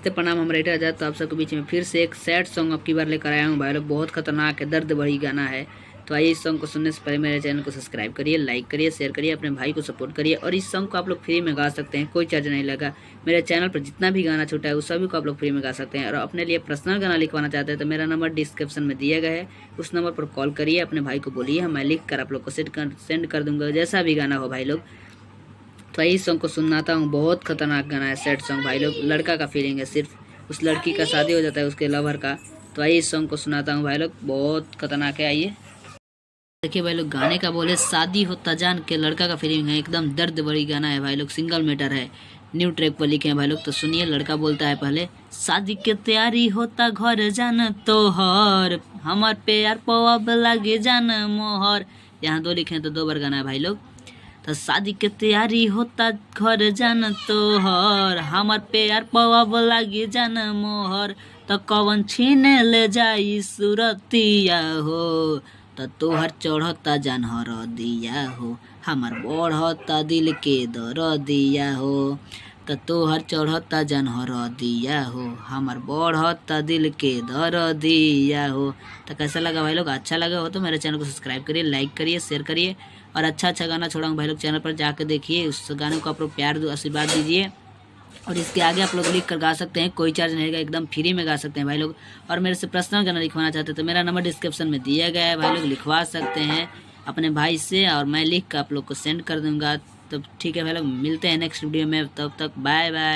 नमस्ते प्रणाम, हम राइटर आजाद। तो आप सबके बीच में फिर से एक सैड सॉन्ग आपकी बार लेकर आया हूँ भाई लोग। बहुत खतरनाक है, दर्द भरी गाना है। तो आइए इस सॉन्ग को सुनने से पहले मेरे चैनल को सब्सक्राइब करिए, लाइक करिए, शेयर करिए, अपने भाई को सपोर्ट करिए। और इस सॉन्ग को आप लोग फ्री में गा सकते हैं, कोई चार्ज नहीं लगा। मेरे चैनल पर जितना भी गाना छूटा है उस सभी को आप लोग फ्री में गा सकते हैं। और अपने लिए पर्सनल गाना लिखवाना चाहते हैं तो मेरा नंबर डिस्क्रिप्शन में दिया गया है, उस नंबर पर कॉल करिए, अपने भाई को बोलिए, मैं लिख कर आप लोग को सेंड कर दूंगा, जैसा भी गाना हो भाई लोग। तो इस सॉन्ग को सुनाता हूँ, बहुत खतरनाक गाना है, सैड सॉन्ग भाई लोग। लड़का का फीलिंग है, सिर्फ उस लड़की का शादी हो जाता है उसके लवर का। तो आइए इस सॉन्ग को सुनाता हूँ भाई लोग, बहुत खतरनाक है। आइए देखिए भाई लोग, गाने का बोले शादी होता जान के, लड़का का फीलिंग है, एकदम दर्द भरी गाना है भाई लोग। सिंगल मैटर है, न्यू ट्रैक पर लिखे हैं भाई लोग। तो सुनिए, लड़का बोलता है पहले, शादी के तैयारी होता घर जान तोहर, हमार प्यार पवाब लागे जान मोहर। यहाँ दो लिखे हैं तो दो बार गाना है भाई लोग। तो शादी के तैयारी होता घर जान तोहर, हमार प्यार पवाब लागे जान मोहर। तो कवन छीने ले जाई सुरतिया हो, तो तोहर चढ़ता जान हर दिया हो, हमार बढ़ता दिल के दर दिया हो। तो तोहर चढ़ता जान हर दिया हो, हमार बढ़ता दिल के दर दिया हो। तो कैसा लगा भाई लोग? अच्छा लगा हो तो मेरे चैनल को सब्सक्राइब करिए, लाइक करिए, शेयर करिए। और अच्छा अच्छा गाना छोड़ा हूँ भाई लोग, चैनल पर जाकर देखिए, उस गाने को आप लोग प्यार आशीर्वाद दीजिए। और इसके आगे आप लोग लिख कर गा सकते हैं, कोई चार्ज नहीं रहेगा, एकदम फ्री में गा सकते हैं भाई लोग। और मेरे से पर्सनल गाना लिखवाना चाहते हैं तो मेरा नंबर डिस्क्रिप्शन में दिया गया है भाई लोग, लिखवा सकते हैं अपने भाई से, और मैं लिख कर आप लोग को सेंड कर दूंगा। तो ठीक है भाई लोग, मिलते हैं नेक्स्ट वीडियो में, तब तक बाय बाय।